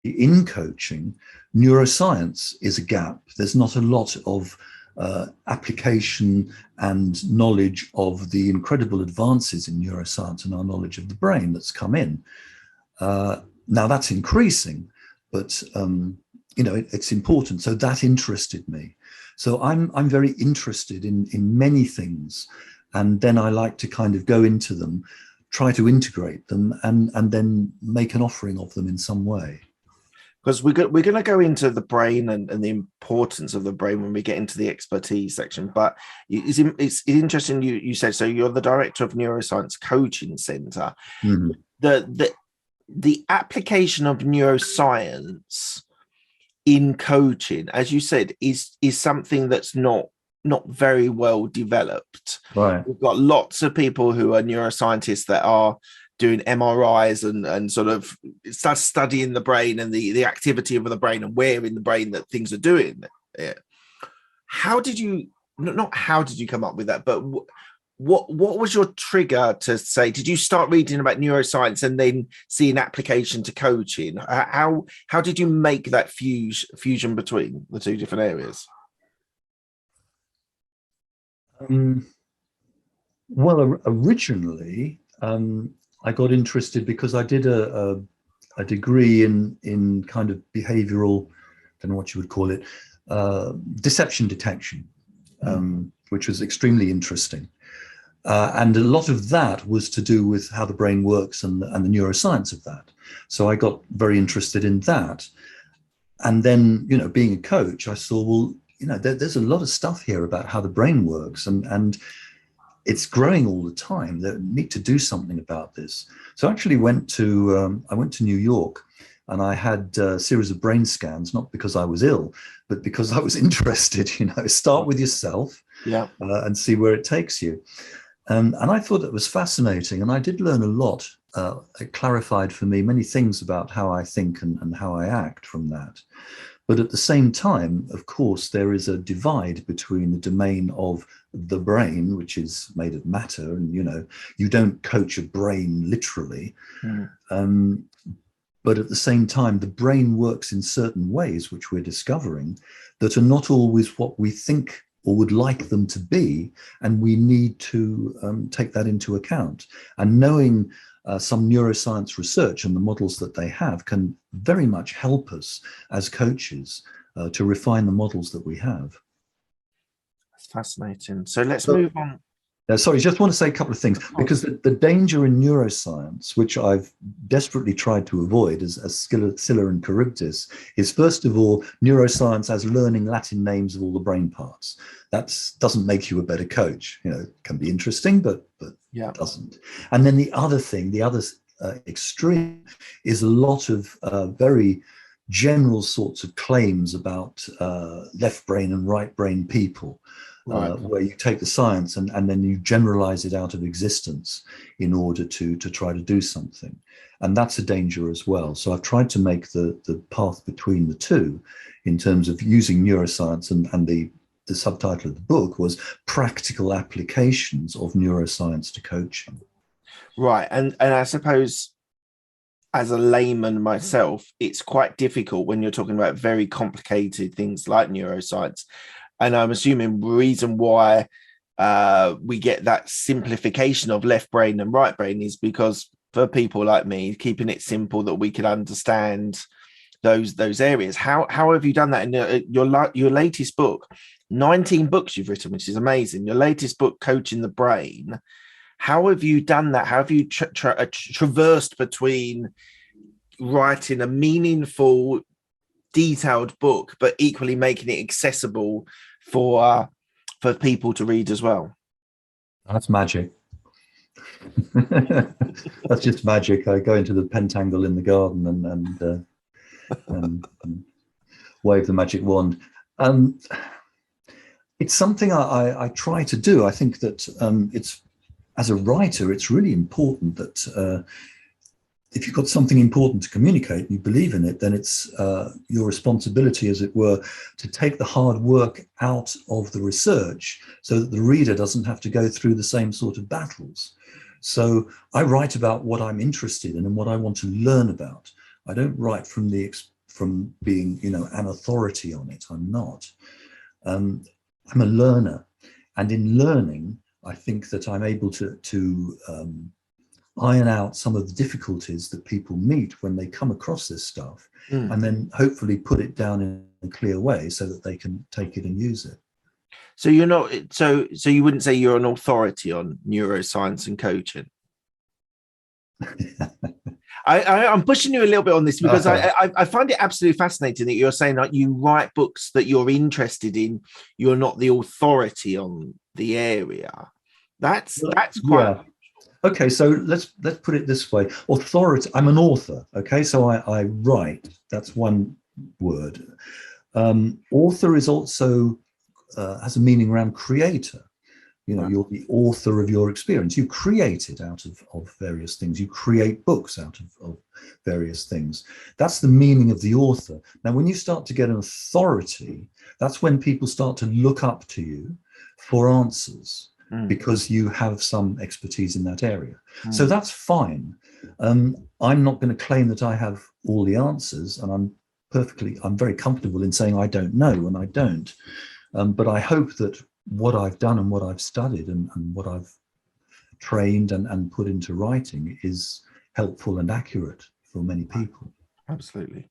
in coaching, neuroscience is a gap. There's not a lot of application and knowledge of the incredible advances in neuroscience and our knowledge of the brain that's come in. Now that's increasing, but it's important. So that interested me. So I'm very interested in many things, and then I like to kind of go into them, try to integrate them, and then make an offering of them in some way. Because we're going to go into the brain and the importance of the brain when we get into the expertise section. But it's interesting you said, so you're the director of Neuroscience Coaching Center. Mm-hmm. The application of neuroscience in coaching, as you said, is something that's not very well developed. Right. We've got lots of people who are neuroscientists that are doing MRIs and sort of start studying the brain and the activity of the brain and where in the brain that things are doing. Yeah. How did you come up with that, but what was your trigger to say, did you start reading about neuroscience and then see an application to coaching? How did you make that fusion between the two different areas? Well, originally, I got interested because I did a degree in kind of behavioral, I don't know what you would call it, deception detection, which was extremely interesting. And a lot of that was to do with how the brain works and the neuroscience of that. So I got very interested in that. And then, being a coach, I saw, well, there's a lot of stuff here about how the brain works, and it's growing all the time. They need to do something about this. So I actually went to New York, and I had a series of brain scans, not because I was ill, but because I was interested. Start with yourself, and see where it takes you. And I thought it was fascinating, and I did learn a lot. It clarified for me many things about how I think and how I act from that. But at the same time, of course, there is a divide between the domain of the brain, which is made of matter, and you don't coach a brain literally. But at the same time, the brain works in certain ways, which we're discovering, that are not always what we think or would like them to be, and we need to take that into account. And knowing some neuroscience research and the models that they have can very much help us as coaches to refine the models that we have. That's fascinating. So let's move on. Sorry, just want to say a couple of things, because the danger in neuroscience, which I've desperately tried to avoid as Scylla and Charybdis, is first of all, neuroscience as learning Latin names of all the brain parts. That doesn't make you a better coach. It can be interesting, but it doesn't. And then the other thing, the other extreme, is a lot of very general sorts of claims about left brain and right brain people. Where you take the science and then you generalize it out of existence in order to try to do something. And that's a danger as well. So I've tried to make the path between the two in terms of using neuroscience, and the subtitle of the book was Practical Applications of Neuroscience to Coaching. Right. And I suppose as a layman myself, it's quite difficult when you're talking about very complicated things like neuroscience. And I'm assuming the reason why we get that simplification of left brain and right brain is because for people like me, keeping it simple that we can understand those areas. How have you done that in your latest book? 19 books you've written, which is amazing. Your latest book, Coaching the Brain. How have you done that? How have you traversed between writing a meaningful, detailed book, but equally making it accessible for people to read as well? That's magic. That's just magic. I go into the pentangle in the garden and wave the magic wand. It's something I try to do. I think that it's, as a writer, it's really important that if you've got something important to communicate and you believe in it, then it's your responsibility, as it were, to take the hard work out of the research so that the reader doesn't have to go through the same sort of battles. So I write about what I'm interested in and what I want to learn about. I don't write from being, you know, an authority on it. I'm not. I'm a learner, and in learning, I think that I'm able to iron out some of the difficulties that people meet when they come across this stuff, and then hopefully put it down in a clear way so that they can take it and use it. So you're not, so you wouldn't say you're an authority on neuroscience and coaching? I'm pushing you a little bit on this because I find it absolutely fascinating that you're saying that you write books that you're interested in. You're not the authority on the area. That's quite. Yeah. Okay, so let's put it this way. Authority. I'm an author. Okay, so I write. That's one word. Author is also has a meaning around creator. You know, you're the author of your experience. You create it out of various things. You create books out of various things. That's the meaning of the author. Now, when you start to get an authority, that's when people start to look up to you for answers because you have some expertise in that area. So that's fine. I'm not going to claim that I have all the answers, and I'm very comfortable in saying I don't know, and I don't. But I hope that what I've done and what I've studied and what I've trained and put into writing is helpful and accurate for many people. Absolutely.